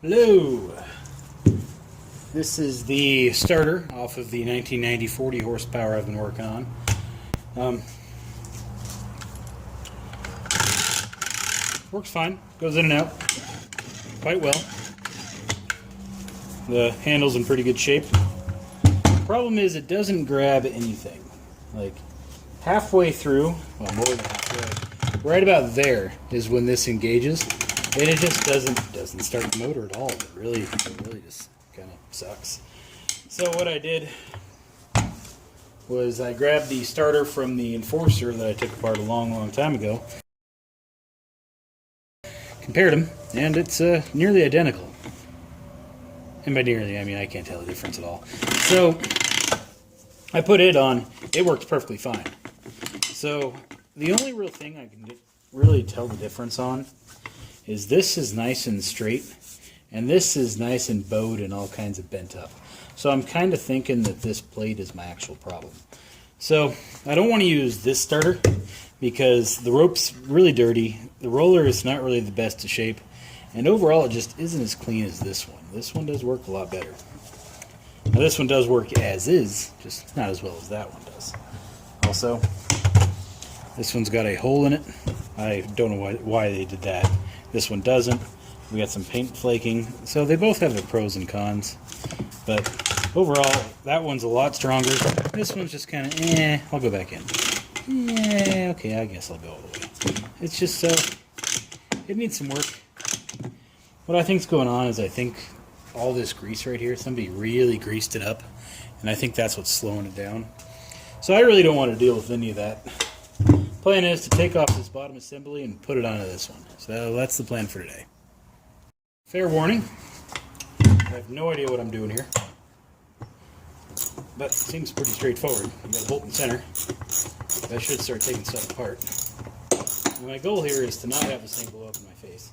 Hello! This is the starter off of the 1990 40 horsepower I've been working on. Works fine, goes in and out quite well. The handle's in pretty good shape. Problem is it doesn't grab anything. Like halfway through, well more than halfway, right about there is when this engages. And it just doesn't start the motor at all. It really just kind of sucks. So what I did was I grabbed the starter from the Enforcer that I took apart a long time ago, compared them, and it's nearly identical. And by nearly, I mean I can't tell the difference at all. So I put it on. It worked perfectly fine. So the only real thing I can really tell the difference on is this is nice and straight, and this is nice and bowed and all kinds of bent up. So I'm kind of thinking that this plate is my actual problem. So I don't want to use this starter because the rope's really dirty, the roller is not really the best of shape, and overall it just isn't as clean as this one. This one does work a lot better. Now this one does work as is, just not as well as that one does. Also, this one's got a hole in it. I don't know why they did that. This one doesn't. We got some paint flaking. So they both have their pros and cons. But overall, that one's a lot stronger. This one's just kind of, I'll go back in. Yeah, okay, I guess I'll go all the way. It's just, it needs some work. What I think's going on is I think all this grease right here, somebody really greased it up. And I think that's what's slowing it down. So I really don't want to deal with any of that. Plan is to take off this bottom assembly and put it onto this one. So that's the plan for today. Fair warning, I have no idea what I'm doing here, but it seems pretty straightforward. You got a bolt in the center. That should start taking stuff apart. And my goal here is to not have this thing blow up in my face.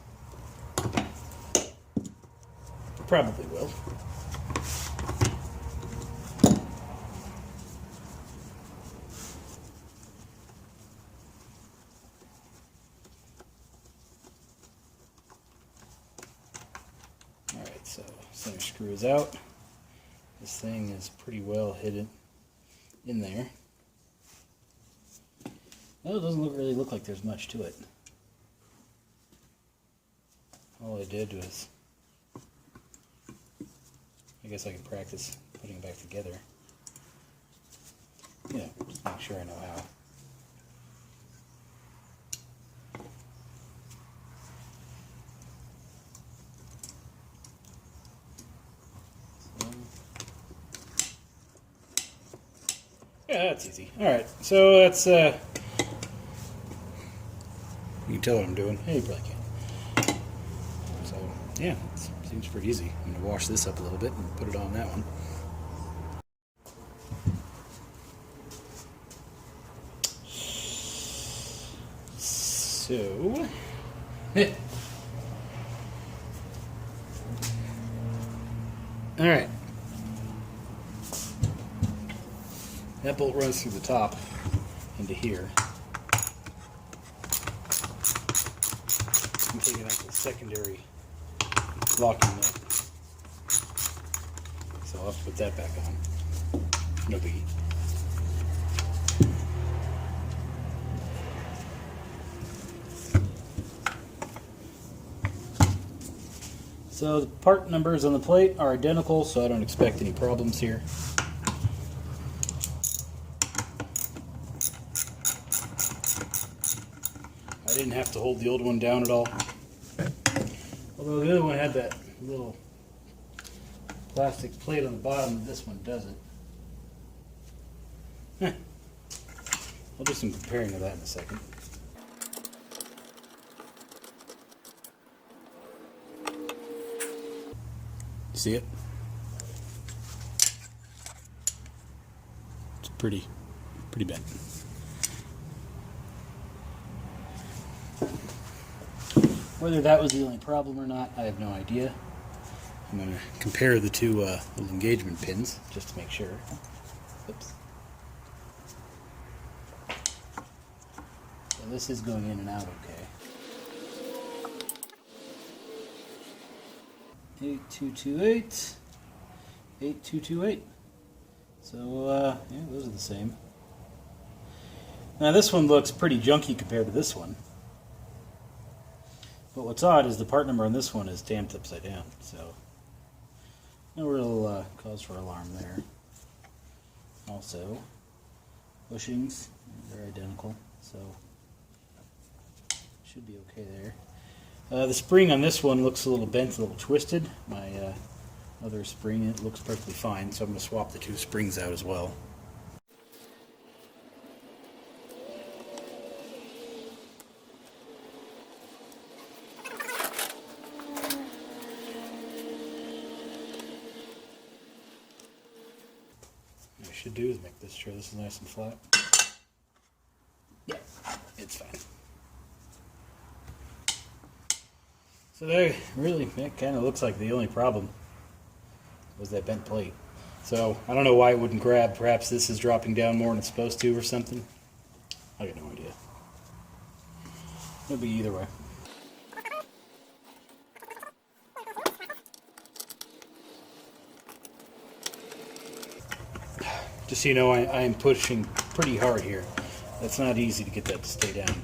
Probably will. Alright, so center screw is out. This thing is pretty well hidden in there. Well, it doesn't really look like there's much to it. All I did was, I guess I can practice putting it back together. Yeah, just make sure I know how. Yeah, that's easy. Alright, so that's, you can tell what I'm doing. Hey, you probably can. So, yeah, it seems pretty easy. I'm going to wash this up a little bit and put it on that one. So, alright. That bolt runs through the top into here. I'm taking out the secondary locking nut. So I'll have to put that back on. No biggie. So the part numbers on the plate are identical, so I don't expect any problems here. I didn't have to hold the old one down at all. Although the other one had that little plastic plate on the bottom, this one doesn't. I'll do some comparing of that in a second. See it? It's pretty bent. Whether that was the only problem or not, I have no idea. I'm going to compare the two little engagement pins just to make sure. Oops. So this is going in and out okay. 8228, 8228. So, yeah, those are the same. Now this one looks pretty junky compared to this one. But what's odd is the part number on this one is stamped upside down, so no real cause for alarm there. Also, bushings, they're identical, so should be okay there. The spring on this one looks a little bent, a little twisted. My other spring, it looks perfectly fine, so I'm going to swap the two springs out as well. What I should do is make this sure this is nice and flat. Yeah, it's fine. So there, really, that kind of looks like the only problem was that bent plate. So I don't know why it wouldn't grab. Perhaps this is dropping down more than it's supposed to or something. I got no idea. It'll be either way. Just so you know, I am pushing pretty hard here. That's not easy to get that to stay down.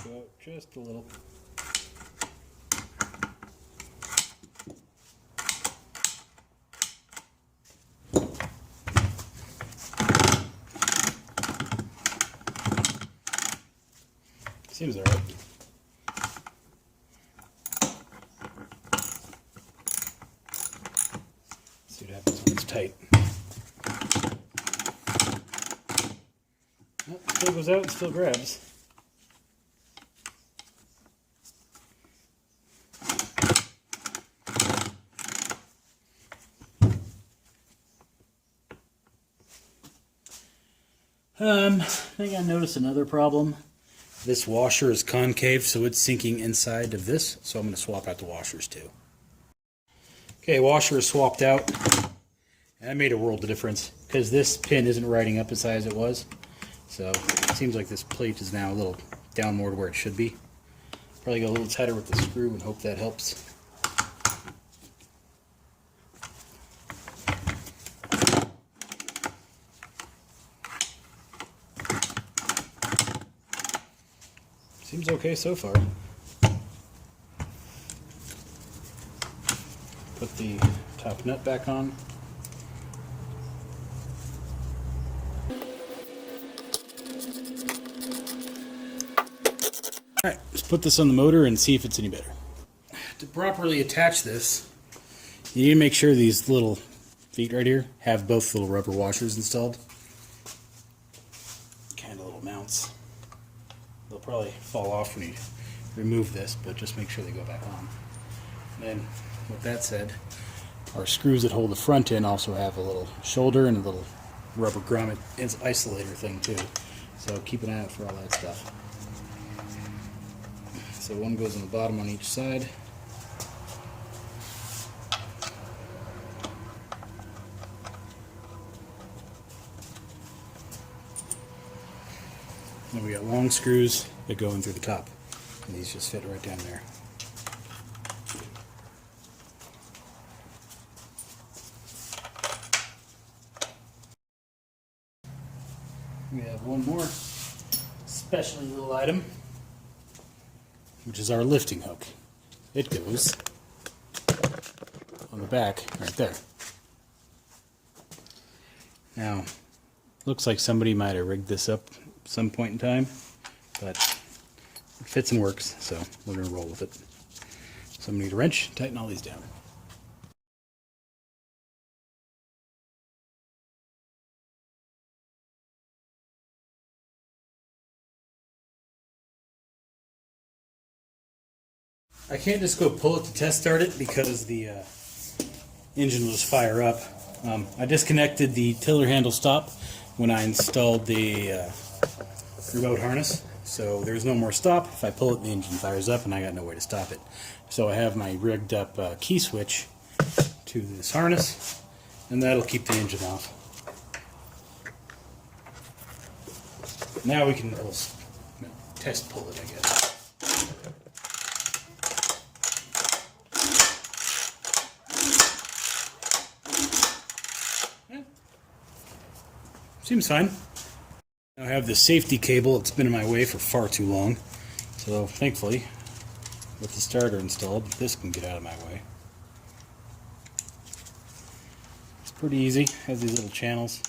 Go just a little. Seems alright. See what happens when it's tight. Well, still goes out and still grabs. I think I noticed another problem. This washer is concave, so it's sinking inside of this, so I'm going to swap out the washers too. Okay, washer is swapped out, and that made a world of difference, because this pin isn't riding up as high as it was, so it seems like this plate is now a little down more to where it should be. Probably go a little tighter with the screw and hope that helps. Seems okay so far. Put the top nut back on. Alright, let's put this on the motor and see if it's any better. To properly attach this, you need to make sure these little feet right here have both little rubber washers installed. Kind of little mounts. They'll probably fall off when you remove this, but just make sure they go back on. And then, with that said, our screws that hold the front in also have a little shoulder and a little rubber grommet isolator thing too. So keep an eye out for all that stuff. So one goes on the bottom on each side. And we got long screws that go in through the top. And these just fit right down there. We have one more special little item, which is our lifting hook. It goes on the back right there. Now, looks like somebody might have rigged this up some point in time, but it fits and works, so we're going to roll with it. So I'm going to need a wrench, tighten all these down. I can't just go pull it to test start it because the engine will just fire up. I disconnected the tiller handle stop when I installed the remote harness, So there's no more stop. If I pull it, the engine fires up and I got no way to stop it. So I have my rigged up key switch to this harness, and that'll keep the engine off. Now we can test pull it, I guess. Yeah. Seems fine. I have this safety cable. It's been in my way for far too long. So thankfully, with the starter installed, this can get out of my way. It's pretty easy. It has these little channels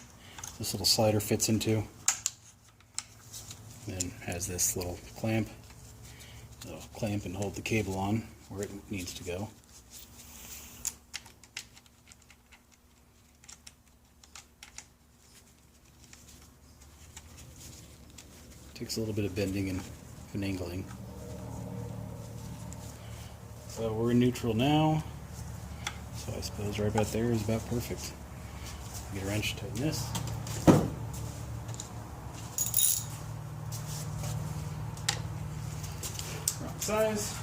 this little slider fits into. Then has this little clamp. It'll clamp and hold the cable on where it needs to go. Takes a little bit of bending and finagling. So we're in neutral now. So I suppose right about there is about perfect. Get a wrench, tighten this. Wrong size.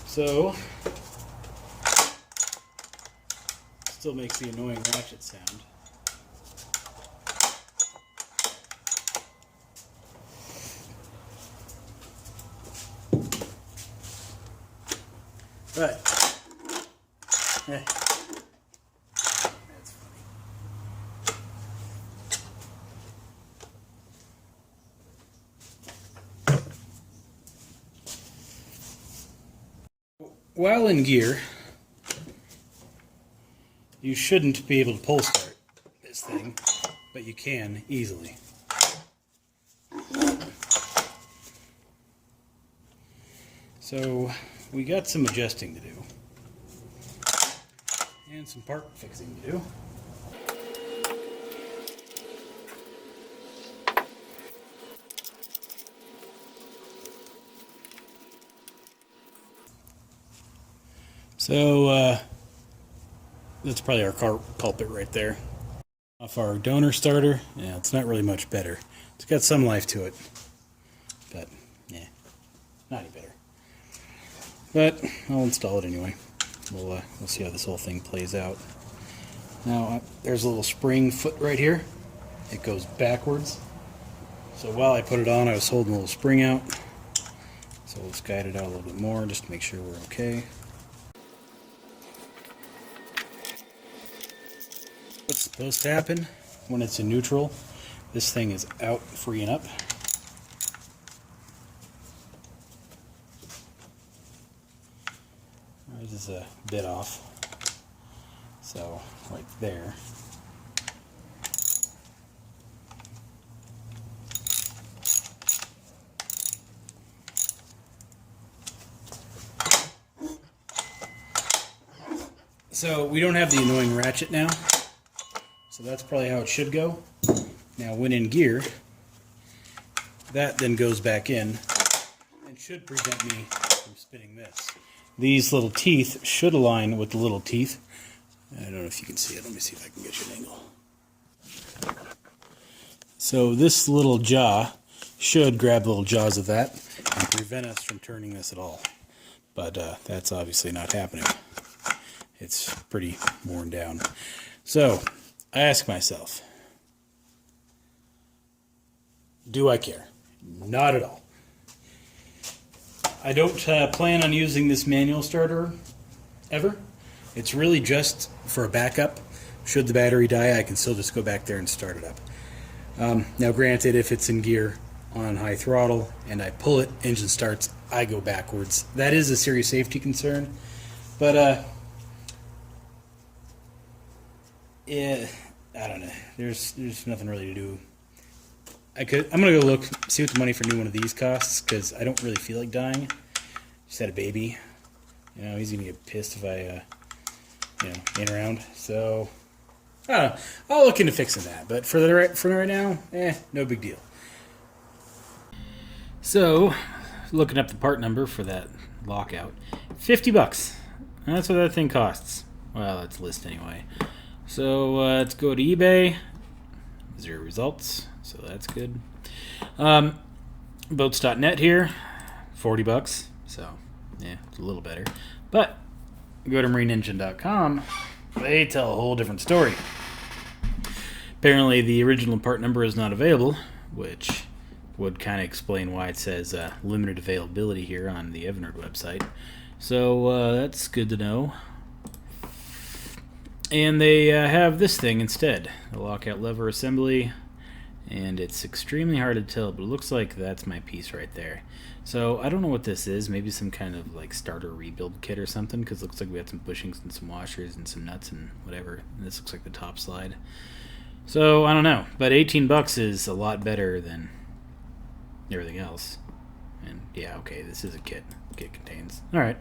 So, still makes the annoying ratchet sound. But, that's funny. While in gear, you shouldn't be able to pull start this thing, but you can easily. So we got some adjusting to do and some part fixing to do. So that's probably our culprit right there. Off our donor starter, yeah, it's not really much better. It's got some life to it, but yeah, not any better. But I'll install it anyway. We'll see how this whole thing plays out. Now there's a little spring foot right here. It goes backwards. So while I put it on, I was holding a little spring out. So let's guide it out a little bit more just to make sure we're okay. What's supposed to happen when it's in neutral, this thing is out, freeing up. This is a bit off, so right there. So we don't have the annoying ratchet now. So that's probably how it should go. Now when in gear, that then goes back in and should prevent me from spinning this. These little teeth should align with the little teeth. I don't know if you can see it. Let me see if I can get you an angle. So this little jaw should grab the little jaws of that and prevent us from turning this at all. But that's obviously not happening. It's pretty worn down. So I ask myself, do I care? Not at all. I don't plan on using this manual starter ever. It's really just for a backup. Should the battery die, I can still just go back there and start it up. Now granted, if it's in gear on high throttle and I pull it, engine starts, I go backwards. That is a serious safety concern. But yeah, I don't know. There's nothing really to do. I'm gonna go look, see what the money for a new one of these costs, because I don't really feel like dying. Just had a baby. You know, he's gonna get pissed if I, ain't around. So I don't know. I'll look into fixing that. But for right now, no big deal. So looking up the part number for that lockout. $50. And that's what that thing costs. Well, it's list anyway. So let's go to eBay. 0 results, so that's good. Boats.net here, $40. So yeah, it's a little better. But go to marineengine.com. They tell a whole different story. Apparently, the original part number is not available, which would kind of explain why it says limited availability here on the Evinrude website. So that's good to know. And they have this thing instead, the lockout lever assembly, and it's extremely hard to tell, but it looks like that's my piece right there. So I don't know what this is, maybe some kind of like starter rebuild kit or something, because it looks like we had some bushings and some washers and some nuts and whatever. And this looks like the top slide. So I don't know, but $18 is a lot better than everything else. And yeah, okay, this is a kit. Kit contains. All right,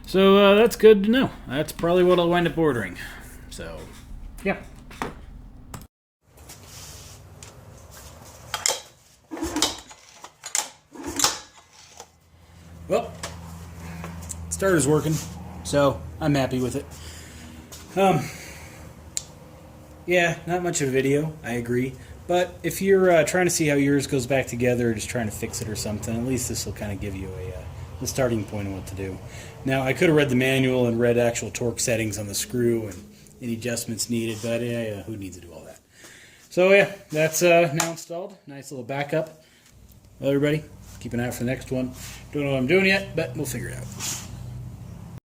so that's good to know. That's probably what I'll wind up ordering. So, yeah. Well, starter's working, so I'm happy with it. Yeah, not much of a video, I agree. But if you're trying to see how yours goes back together, or just trying to fix it or something, at least this will kind of give you a starting point on what to do. Now, I could have read the manual and read actual torque settings on the screw and any adjustments needed, but yeah, who needs to do all that? So yeah, that's now installed. Nice little backup. Well, everybody, keep an eye out for the next one. Don't know what I'm doing yet, but we'll figure it out.